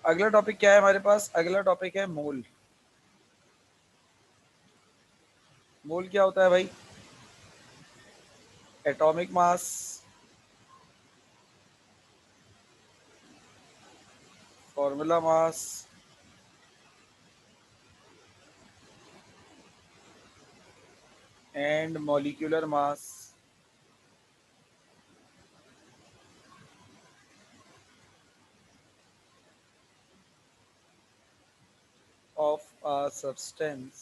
अगला टॉपिक क्या है हमारे पास? अगला टॉपिक है मोल। मोल क्या होता है भाई? Atomic mass, formula mass, and molecular mass of a substance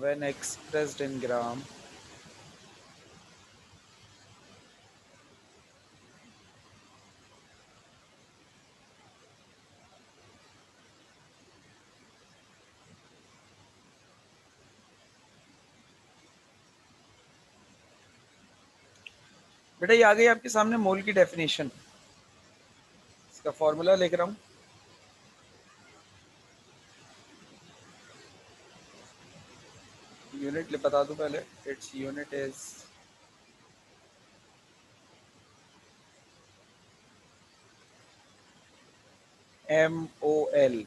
when expressed in gram बेटा ये आ गई आपके सामने मोल की डेफिनेशन। इसका फॉर्मूला लिख रहा हूँ। यूनिट बता दूं पहले। Its unit is MOL।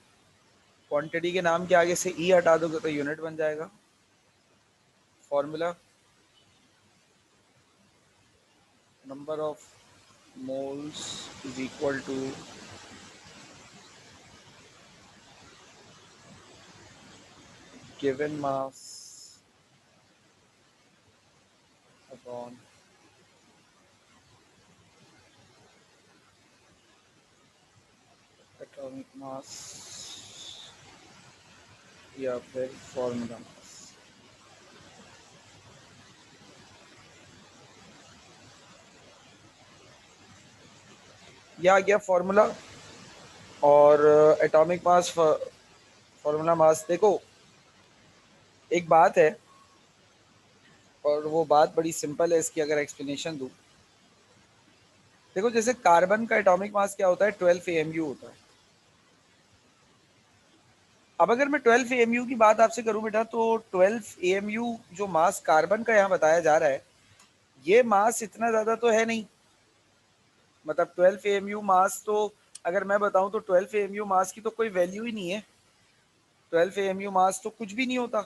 Quantity के नाम के आगे से ई हटा दोगे तो यूनिट बन जाएगा। Formula number of moles is equal to given mass upon atomic mass या फिर फॉर्मूला मास। यह आ गया फॉर्मूला। और एटॉमिक मास, फॉर्मूला मास। देखो एक बात है, और वो बात बड़ी सिंपल है, इसकी अगर एक्सप्लेनेशन दूं। देखो जैसे कार्बन का एटॉमिक मास क्या होता है? 12 AMU होता है। अब अगर मैं 12 AMU की बात आपसे करूं बेटा, तो 12 AMU जो मास कार्बन का यहाँ बताया जा रहा है, ये मास इतना ज्यादा तो है नहीं। मतलब 12 AMU मास तो अगर मैं बताऊं तो 12 AMU मास की तो कोई वैल्यू ही नहीं है। 12 AMU मास तो कुछ भी नहीं होता।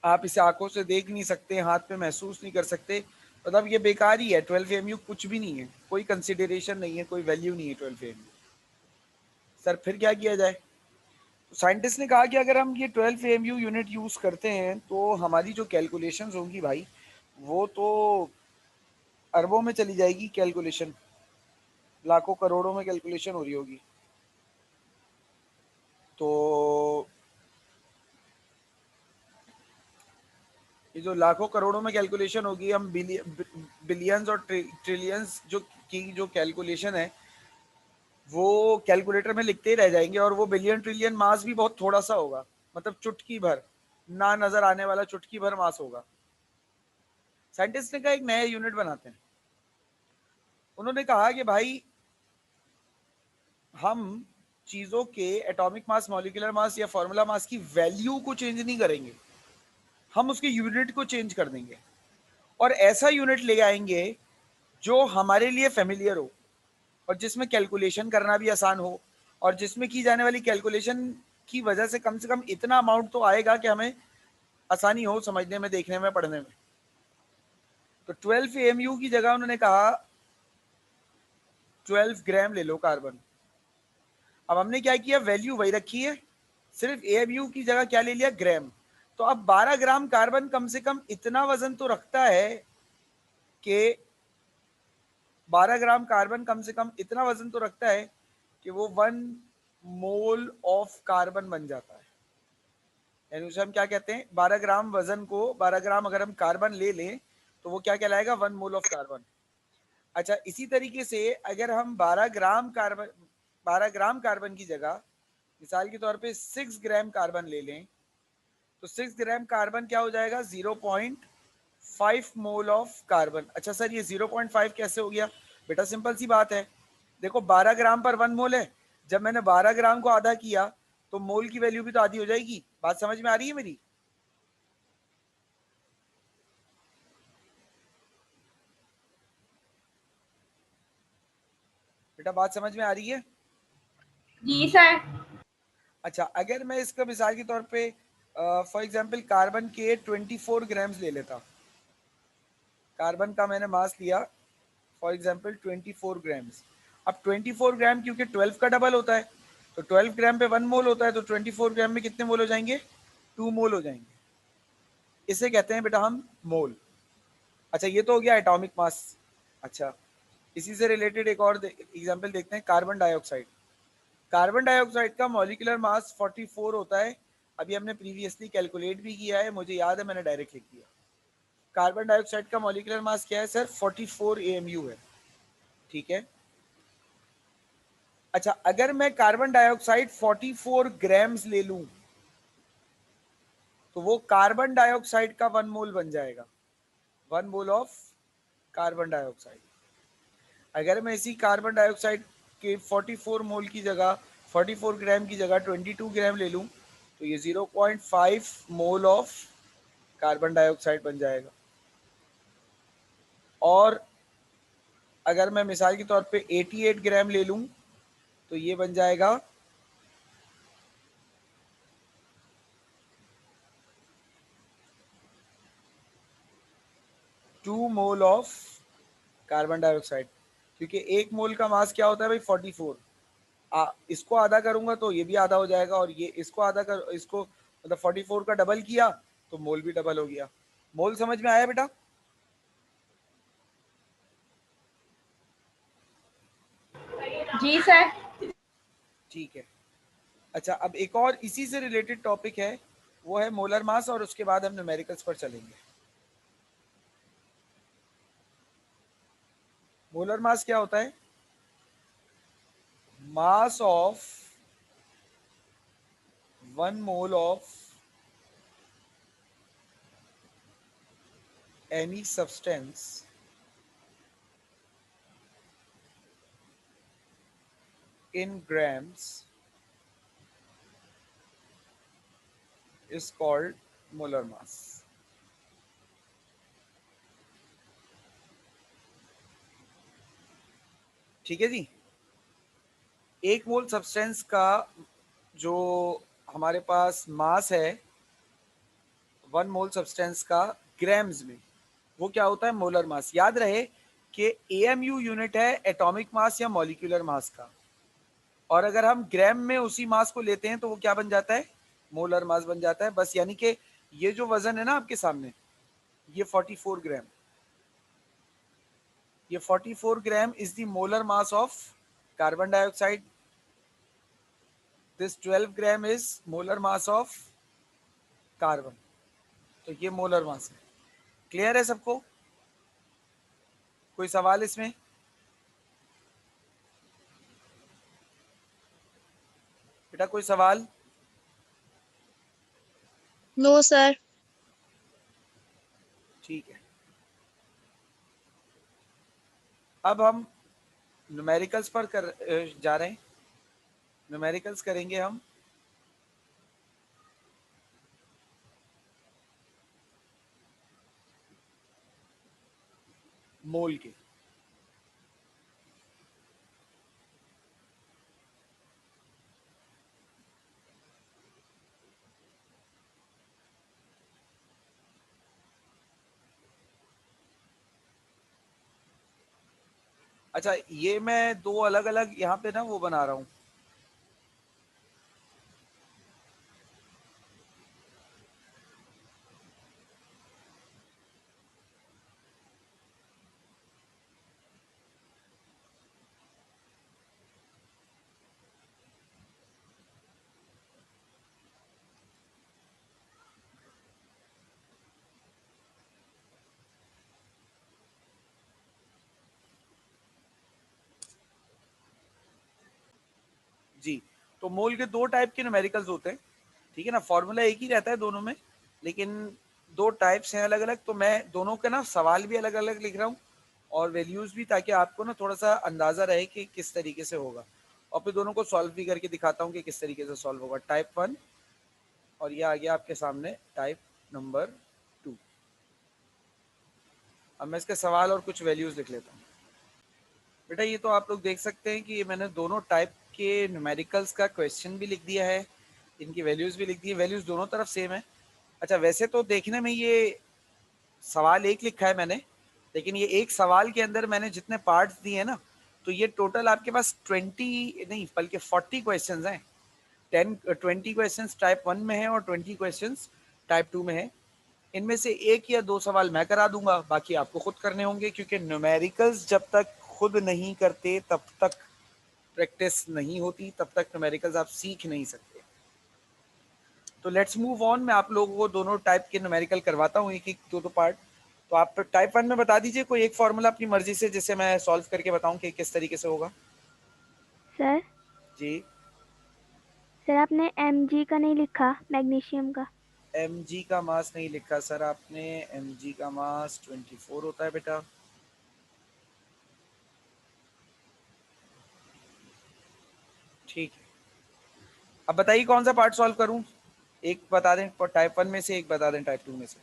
आप इसे आंखों से देख नहीं सकते, हाथ पे महसूस नहीं कर सकते। मतलब ये बेकार ही है। 12 AMU कुछ भी नहीं है, कोई कंसिडरेशन नहीं है, कोई वैल्यू नहीं है 12 AMU। सर फिर क्या किया जाए? तो साइंटिस्ट ने कहा कि अगर हम ये 12 AMU यूनिट यूज करते हैं तो हमारी जो कैलकुलेशंस होंगी भाई, वो तो अरबों में चली जाएगी कैलकुलेशन। लाखों करोड़ों में कैलकुलेशन हो रही होगी। तो ये जो लाखों करोड़ों में कैलकुलेशन होगी, हम बिलियंस और ट्रिलियंस जो कैलकुलेशन है, वो कैलकुलेटर में लिखते ही रह जाएंगे। और वो बिलियन ट्रिलियन मास भी बहुत थोड़ा सा होगा। मतलब चुटकी भर, ना नजर आने वाला चुटकी भर मास होगा। साइंटिस्ट ने कहा एक नया यूनिट बनाते हैं। उन्होंने कहा कि भाई हम चीजों के एटॉमिक मास, मॉलिक्यूलर मास या फॉर्मूला मास की वैल्यू को चेंज नहीं करेंगे, हम उसके यूनिट को चेंज कर देंगे। और ऐसा यूनिट ले आएंगे जो हमारे लिए फेमिलियर हो, और जिसमें कैलकुलेशन करना भी आसान हो, और जिसमें की जाने वाली कैलकुलेशन की वजह से कम इतना अमाउंट तो आएगा कि हमें आसानी हो समझने में, देखने में, पढ़ने में। तो 12 AMU की जगह उन्होंने कहा 12 ग्राम ले लो कार्बन। अब हमने क्या किया? वैल्यू वही रखी है, सिर्फ AMU की जगह क्या ले लिया? ग्राम। तो अब 12 ग्राम कार्बन कम से कम इतना वजन तो रखता है कि 12 ग्राम कार्बन कम से कम इतना वजन तो रखता है कि वो 1 मोल ऑफ कार्बन बन जाता है। यानी उसे हम क्या कहते हैं? 12 ग्राम वजन को, 12 ग्राम अगर हम कार्बन ले लें तो वो क्या कहलाएगा? 1 मोल ऑफ कार्बन। अच्छा, इसी तरीके से अगर हम 12 ग्राम कार्बन की जगह मिसाल के तौर पे 6 ग्राम कार्बन ले लें, तो 6 ग्राम कार्बन क्या हो जाएगा? 0.5 मोल ऑफ कार्बन। अच्छा सर ये 0.5 कैसे हो गया? बेटा सिंपल सी बात है। देखो 12 ग्राम पर 1 मोल है। जब मैंने 12 ग्राम को आधा किया तो मोल की वैल्यू भी तो आधी हो जाएगी। बात समझ में आ रही है मेरी? बेटा बात समझ में आ रही है? जी सर। अच्छा, अगर मैं इसका मिसाल के तौर पे फॉर एग्जांपल कार्बन के 24 ग्राम्स ले लेता, कार्बन का मैंने मास लिया फॉर एग्जांपल 24 ग्राम्स। अब 24 ग्राम क्योंकि 12 का डबल होता है, तो 12 ग्राम पे 1 मोल होता है, तो 24 ग्राम में कितने मोल हो जाएंगे? 2 मोल हो जाएंगे। इसे कहते हैं बेटा हम मोल। अच्छा, ये तो हो गया एटॉमिक मास। अच्छा, इसी से रिलेटेड एक और एग्जांपल देखते हैं, कार्बन डाइऑक्साइड। कार्बन डाइऑक्साइड का मॉलिक्यूलर मास 44 होता है। अभी हमने प्रीवियसली कैलकुलेट भी किया है, मुझे याद है, मैंने डायरेक्ट लिख दिया। कार्बन डाइऑक्साइड का मॉलिक्यूलर मास क्या है सर? 44 AMU है। ठीक है। अच्छा, अगर मैं कार्बन डाइऑक्साइड 44 ग्राम्स ले लूं, तो वो कार्बन डाइऑक्साइड का 1 मोल बन जाएगा, 1 मोल ऑफ कार्बन डाइऑक्साइड। अगर मैं इसी कार्बन डाइऑक्साइड के 44 मोल की जगह, 44 ग्राम की जगह 22 ग्राम ले लूं, तो ये 0.5 मोल ऑफ कार्बन डाइऑक्साइड बन जाएगा। और अगर मैं मिसाल के तौर पे 88 ग्राम ले लूं, तो ये बन जाएगा 2 मोल ऑफ कार्बन डाइऑक्साइड। क्योंकि एक मोल का मास क्या होता है भाई? 44। इसको आधा करूंगा तो ये भी आधा हो जाएगा, और ये इसको आधा कर, इसको मतलब 44 का डबल किया तो मोल भी डबल हो गया। मोल समझ में आया बेटा? जी सर। ठीक है। अच्छा, अब एक और इसी से रिलेटेड टॉपिक है, वो है मोलर मास, और उसके बाद हम न्यूमेरिकल्स पर चलेंगे। मोलर मास क्या होता है? Mass of 1 mole of any substance in grams is called molar mass. ठीक है जी। एक मोल सब्सटेंस का जो हमारे पास मास है, 1 मोल सब्सटेंस का ग्राम्स में, वो क्या होता है? Molar mass. याद रहे कि AMU यूनिट है एटॉमिक मास या मॉलिक्यूलर मास का, और अगर हम ग्राम में उसी मास को लेते हैं तो वो क्या बन जाता है? मोलर मास बन जाता है। बस यानी कि ये जो वजन है ना आपके सामने, ये 44 ग्राम, ये 44 gram is the molar mass of carbon dioxide. This 12 gram is molar mass of carbon. तो ये मोलर मास है। क्लियर है सबको? कोई सवाल इसमें? बेटा कोई सवाल? No sir. ठीक है। अब हम न्यूमेरिकल्स पर जा रहे हैं। न्यूमेरिकल्स करेंगे हम मोल के। अच्छा, ये मैं दो अलग अलग यहाँ पे ना वो बना रहा हूँ। जी, तो मोल के दो टाइप के न्यूमेरिकल्स होते हैं, ठीक है ना? फॉर्मूला एक ही रहता है दोनों में, लेकिन दो टाइप्स हैं अलग अलग। तो मैं दोनों के ना सवाल भी अलग अलग लिख रहा हूँ और वैल्यूज भी, ताकि आपको ना थोड़ा सा अंदाजा रहे कि किस तरीके से होगा। और फिर दोनों को सॉल्व भी करके दिखाता हूँ कि किस तरीके से सॉल्व होगा। टाइप 1, और ये आ गया आपके सामने टाइप नंबर 2। अब मैं इसके सवाल और कुछ वैल्यूज लिख लेता हूँ। बेटा ये तो आप लोग देख सकते हैं कि ये मैंने दोनों टाइप के न्यूमेरिकल्स का क्वेश्चन भी लिख दिया है, इनकी वैल्यूज भी लिख दी है, वैल्यूज दोनों तरफ सेम है। अच्छा वैसे तो देखने में ये सवाल एक लिखा है मैंने, लेकिन ये एक सवाल के अंदर मैंने जितने पार्ट्स दिए हैं ना, तो ये टोटल आपके पास 20 नहीं बल्कि 40 क्वेश्चंस हैं। 20 क्वेश्चंस टाइप 1 में है और 20 क्वेश्चंस टाइप 2 में है। इनमें से एक या दो सवाल मैं करा दूंगा, बाकी आपको खुद करने होंगे, क्योंकि न्यूमेरिकल्स जब तक खुद नहीं करते तब तक प्रैक्टिस नहीं होती, तब तक न्यूमेरिकल्स आप सीख नहीं सकते। तो लेट्स मूव ऑन, मैं आप लोगों को दोनों टाइप के न्यूमेरिकल करवाता हूँ, एक एक दो दो पार्ट। तो आप टाइप 1 में बता दीजिए कोई एक फॉर्मूला अपनी मर्जी से, जिससे मैं सॉल्व करके बताऊं कि किस तरीके से होगा। सर जी सर आपने Mg का नहीं लिखा, मैग्नीशियम का। Mg का मास नहीं लिखा सर आपने, Mg का मास 24 होता है बेटा। ठीक है, अब बताइए कौन सा पार्ट सॉल्व करूं, एक बता दें टाइप 1 में से, एक बता दें टाइप 2 में से,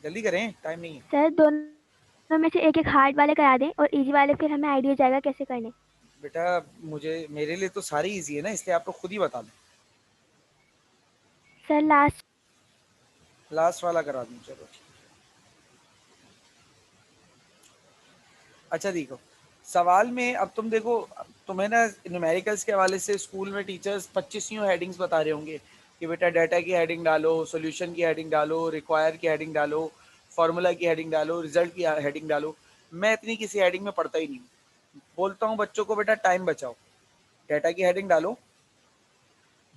जल्दी करें टाइम नहीं है। सर दोनों में से एक एक हार्ड वाले करा दें और इजी वाले फिर हमें आइडिया हो जाएगा कैसे करने। बेटा मुझे मेरे लिए तो सारी इजी है ना, इसलिए आप लोग खुद ही बता दें। सर लास्ट लास्ट वाला करा दूं, चलो ठीक। अच्छा देखो सवाल में, अब तुम देखो, तुम्हें ना न्यूमेरिकल्स के हवाले से स्कूल में टीचर्स 25 हेडिंग्स बता रहे होंगे कि बेटा डाटा की हेडिंग डालो, सॉल्यूशन की हेडिंग डालो, रिक्वायर की हेडिंग डालो, फार्मूला की हेडिंग डालो, रिजल्ट की हेडिंग डालो। मैं इतनी किसी हेडिंग में पढ़ता ही नहीं, बोलता हूँ बच्चों को बेटा टाइम बचाओ, डाटा की हेडिंग डालो।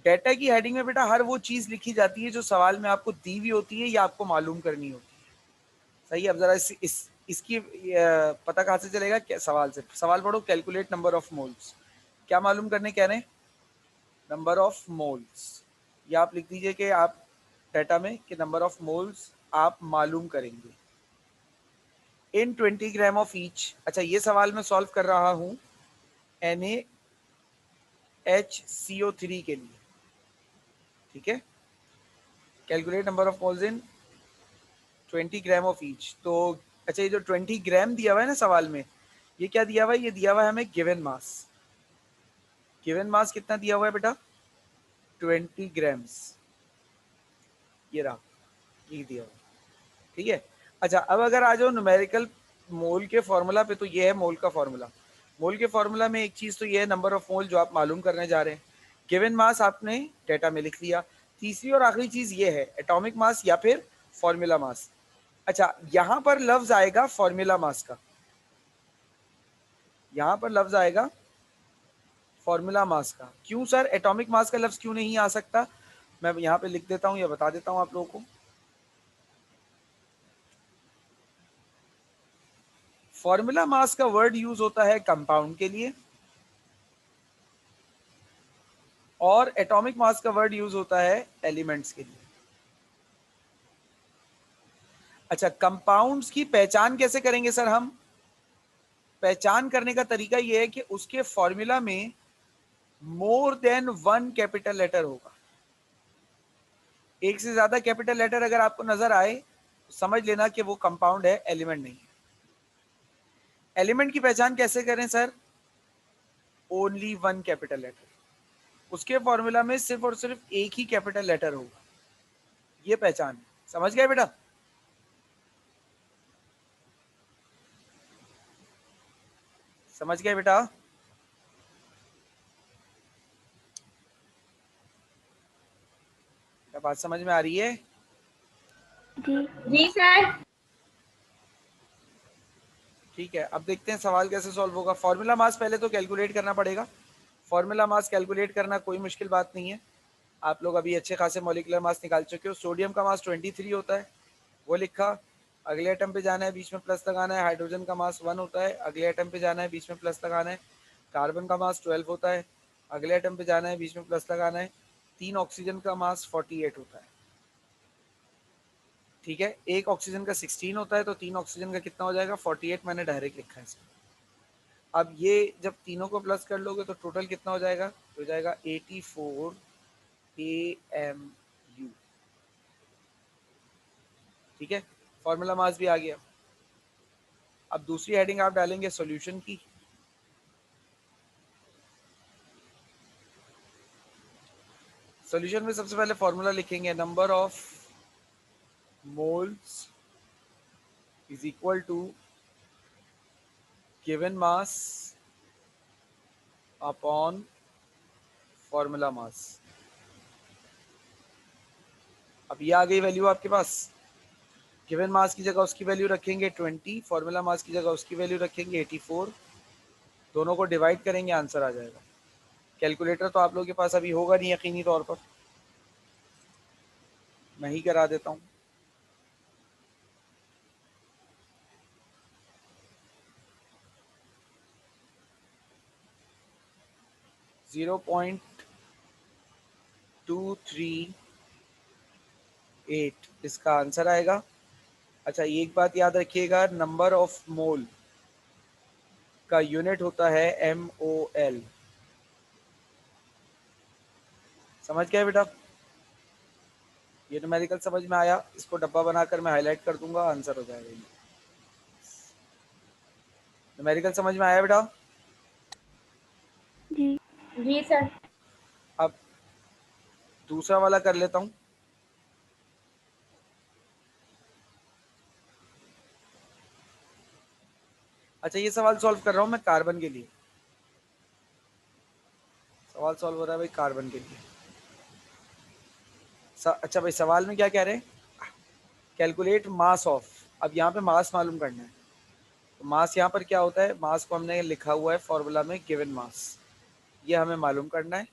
डाटा की हेडिंग में बेटा हर वो चीज़ लिखी जाती है जो सवाल में आपको दी हुई होती है या आपको मालूम करनी होती है। सही है, अब जरा इसकी पता कहाँ से चलेगा, क्या सवाल से, सवाल पढ़ो, कैलकुलेट नंबर ऑफ मोल्स, क्या मालूम करने कह रहे हैं, नंबर ऑफ मोल्स। या आप लिख दीजिए कि आप डाटा में कि नंबर ऑफ मोल्स आप मालूम करेंगे इन 20 ग्राम ऑफ ईच। अच्छा ये सवाल मैं सॉल्व कर रहा हूँ NaHCO3 के लिए, ठीक है, calculate number of moles in 20 gram of each. तो अच्छा ये जो 20 ग्राम दिया हुआ है ना सवाल में, ये क्या दिया हुआ है, ये दिया हुआ है हमें गिवन मास। गिवन मास कितना दिया हुआ है बेटा, 20 ग्राम्स, ये रहा, ये दिया हुआ, ठीक है। अच्छा अब अगर आ जाओ न्यूमेरिकल मोल के फॉर्मूला पे, तो ये है मोल का फॉर्मूला। मोल के फॉर्मूला में एक चीज़ तो ये है नंबर ऑफ मोल जो आप मालूम करने जा रहे हैं, गिवन मास आपने डेटा में लिख लिया। तीसरी और आखिरी चीज़ ये है एटॉमिक मास या फिर फॉर्मूला मास। अच्छा यहाँ पर लफ्ज आएगा फॉर्मूला मास का, यहाँ पर लफ्ज आएगा फॉर्मूला मास का। क्यों सर एटॉमिक मास का लफ्ज क्यों नहीं आ सकता, मैं यहाँ पे लिख देता हूँ या बता देता हूँ आप लोगों को। फॉर्मूला मास का वर्ड यूज होता है कंपाउंड के लिए, और एटॉमिक मास का वर्ड यूज होता है एलिमेंट्स के लिए। अच्छा कंपाउंड्स की पहचान कैसे करेंगे सर हम, पहचान करने का तरीका यह है कि उसके फॉर्मूला में more than one capital letter होगा। एक से ज्यादा कैपिटल लेटर अगर आपको नजर आए तो समझ लेना कि वो कंपाउंड है, एलिमेंट नहीं है। एलिमेंट की पहचान कैसे करें sir, only one capital letter, उसके फॉर्मूला में सिर्फ और सिर्फ एक ही कैपिटल लेटर होगा, ये पहचान है। समझ गए बेटा, समझ गए बेटा, क्या बात समझ में आ रही है। जी जी सर। ठीक है, अब देखते हैं सवाल कैसे सॉल्व होगा। फॉर्मूला मास पहले तो कैलकुलेट करना पड़ेगा। फॉर्मूला मास कैलकुलेट करना कोई मुश्किल बात नहीं है, आप लोग अभी अच्छे खासे मॉलिक्यूलर मास निकाल चुके हो। सोडियम का मास 23 होता है, वो लिखा। अगले एटम पे जाना है, बीच में प्लस लगाना है। हाइड्रोजन का मास 1 होता है, अगले एटम पे जाना है, बीच में प्लस लगाना है। कार्बन का मास 12 होता है, अगले एटम पे जाना है, बीच में प्लस लगाना है। 3 ऑक्सीजन का मास 48 होता है, ठीक है। एक ऑक्सीजन का 16 होता है, तो 3 ऑक्सीजन का कितना हो जाएगा, 48, मैंने डायरेक्ट लिखा है इसमें। अब ये जब तीनों को प्लस कर लोगे तो टोटल कितना हो जाएगा, हो जाएगा 84 AMU, ठीक है। फॉर्मूला मास भी आ गया। अब दूसरी हेडिंग आप डालेंगे सॉल्यूशन की। सॉल्यूशन में सबसे पहले फॉर्मूला लिखेंगे, number of moles is equal to given mass upon formula mass. अब ये आ गई वैल्यू आपके पास। गिवन मास की जगह उसकी वैल्यू रखेंगे 20, फॉर्मूला मास की जगह उसकी वैल्यू रखेंगे 84। दोनों को डिवाइड करेंगे, आंसर आ जाएगा। कैलकुलेटर तो आप लोगों के पास अभी होगा नहीं यकीनी तौर पर, मैं ही करा देता हूँ। जीरो पॉइंट 238 इसका आंसर आएगा। अच्छा, एक बात याद रखिएगा, नंबर ऑफ मोल का यूनिट होता है MOL। समझ गए बेटा? ये न्यूमेरिकल समझ में आया? इसको डब्बा बनाकर मैं हाईलाइट कर दूंगा, आंसर हो जाएगा। न्यूमेरिकल समझ में आया बेटा? जी जी सर। अब दूसरा वाला कर लेता हूँ। अच्छा, ये सवाल सॉल्व कर रहा हूँ मैं कार्बन के लिए। सवाल सॉल्व हो रहा है भाई कार्बन के लिए। अच्छा भाई, सवाल में क्या कह रहे हैं? Calculate mass of. अब यहाँ पे मास मालूम करना है। तो मास यहाँ पर क्या होता है, मास को हमने लिखा हुआ है फॉर्मूला में गिवन मास, ये हमें मालूम करना है।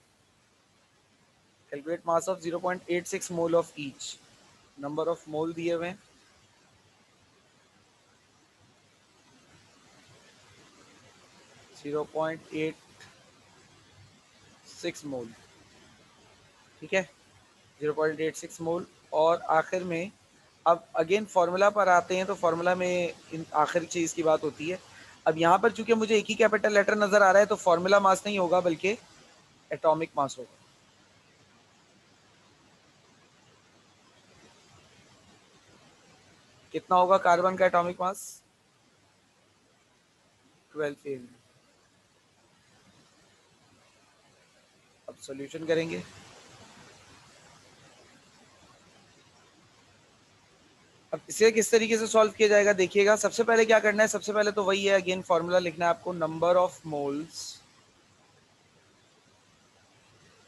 Calculate mass of 0.86 mole of each. Number of mole दिए हुए हैं, 0.86 मोल। ठीक है, 0.86 मोल। और आखिर में अब अगेन फार्मूला पर आते हैं, तो फार्मूला में इन आखिरी चीज़ की बात होती है। अब यहाँ पर चूंकि मुझे एक ही कैपिटल लेटर नज़र आ रहा है, तो फार्मूला मास नहीं होगा बल्कि एटॉमिक मास होगा। कितना होगा कार्बन का एटॉमिक मास? 12 AU। अब सॉल्यूशन करेंगे। अब इसे किस तरीके से सॉल्व किया जाएगा देखिएगा। सबसे पहले क्या करना है, सबसे पहले तो वही है, अगेन फॉर्मूला लिखना है आपको, number of moles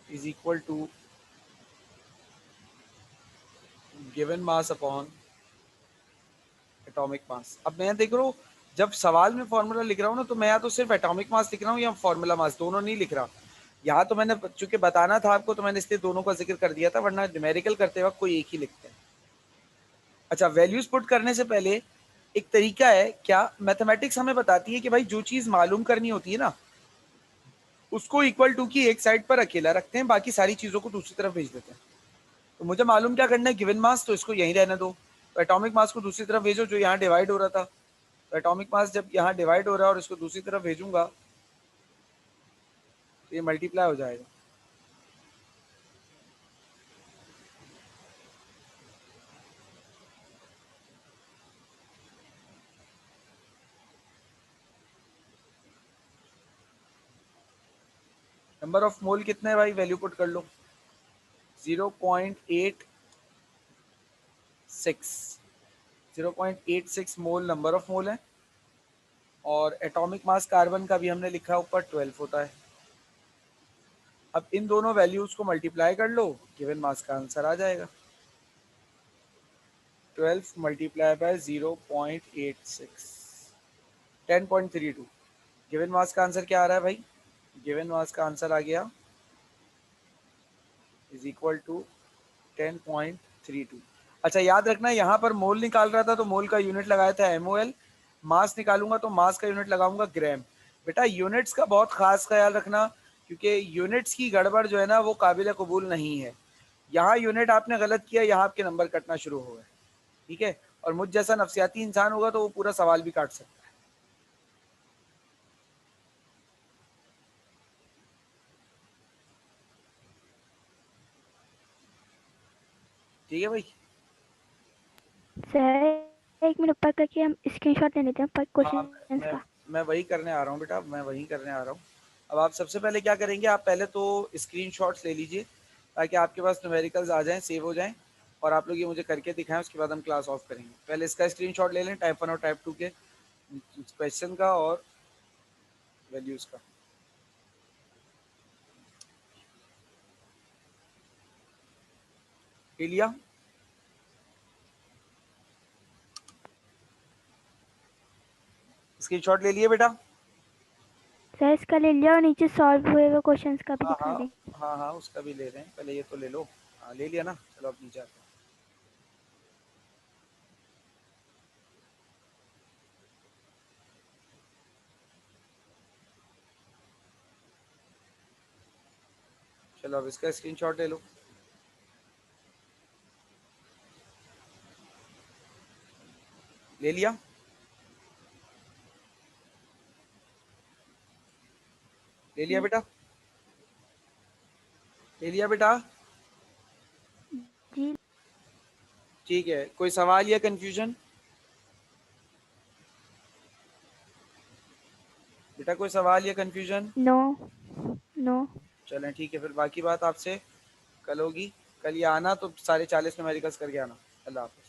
is equal to given mass upon atomic mass. अब मैं देख रहा हूँ, जब सवाल में फॉर्मूला लिख रहा हूँ ना, तो मैं या तो सिर्फ एटॉमिक मास लिख रहा हूँ या फॉर्मूला मास, दोनों नहीं लिख रहा। यहाँ तो मैंने चूंकि बताना था आपको, तो मैंने इसलिए दोनों का जिक्र कर दिया था, वरना न्यूमेरिकल करते वक्त कोई एक ही लिखते हैं। अच्छा, वैल्यूज पुट करने से पहले एक तरीका है, क्या मैथमेटिक्स हमें बताती है कि भाई जो चीज मालूम करनी होती है ना, उसको इक्वल टू की एक साइड पर अकेला रखते हैं, बाकी सारी चीजों को दूसरी तरफ भेज देते हैं। तो मुझे मालूम क्या करना है, गिवन मास, तो इसको यहीं रहने दो। तो एटॉमिक मास को दूसरी तरफ भेजो, जो यहाँ डिवाइड हो रहा था। तो एटॉमिक मास जब यहाँ डिवाइड हो रहा है और इसको दूसरी तरफ भेजूंगा, तो ये मल्टीप्लाई हो जाएगा। नंबर ऑफ मोल कितने है भाई, वैल्यू पुट कर लो, 0.86। 0.86 मोल नंबर ऑफ मोल है, और एटॉमिक मास कार्बन का भी हमने लिखा ऊपर 12 होता है। अब इन दोनों वैल्यूज को मल्टीप्लाई कर लो, गिवन मास का आंसर आ जाएगा। 12 मल्टीप्लाई बाय 0.86, 10.32। गिवन मास का आंसर क्या आ रहा है भाई? गिवन मास का आंसर आ गया इज इक्वल टू 10.32। अच्छा, याद रखना, यहाँ पर मोल निकाल रहा था तो मोल का यूनिट लगाया था MOL। मास निकालूंगा तो मास का यूनिट लगाऊंगा ग्राम। बेटा यूनिट्स का बहुत खास ख्याल रखना, क्योंकि यूनिट्स की गड़बड़ जो है ना, वो काबिल कबूल नहीं है। यहाँ यूनिट आपने गलत किया, यहाँ आपके नंबर कटना शुरू हो गए। ठीक है, और मुझ जैसा नफसियाती इंसान होगा तो वो पूरा सवाल भी काट सकता है। ठीक है भाई? सर, 1 मिनट ऊपर करके हम स्क्रीनशॉट ले लेते हैं पर हाँ, क्वेश्चन मैं का। मैं वही करने आ रहा हूँ बेटा, मैं वही करने आ रहा हूँ। अब आप सबसे पहले क्या करेंगे, आप पहले तो स्क्रीनशॉट्स ले लीजिए ताकि आपके पास न्यूमेरिकल्स आ जाएँ, सेव हो जाएँ और आप लोग ये मुझे करके दिखाएँ, उसके बाद हम क्लास ऑफ करेंगे। पहले इसका स्क्रीनशॉट ले लें, टाइप 1 और टाइप 2 के क्वेश्चन का और वैल्यूज़ का। ले लिया? स्क्रीनशॉट ले लिए बेटा? सर इसका ले लिया और नीचे सॉल्व हुए हुए क्वेश्चंस का भी हाँ दिखा हाँ दें। हाँ हाँ, उसका भी ले रहे हैं, पहले ये तो ले लो। हाँ, ले लिया ना, चलो अब नीचे आते हैं। चलो अब इसका स्क्रीनशॉट ले लो। ले लिया? ले लिया बेटा? ले लिया बेटा? जी ठीक है, कोई सवाल या कंफ्यूजन? बेटा कोई सवाल या कंफ्यूजन? No no. चलें ठीक है, फिर बाकी बात आपसे कल होगी। कल ये आना तो सारे 40 न्यूमेरिकल्स करके आना। अल्लाह हाफ़िज़।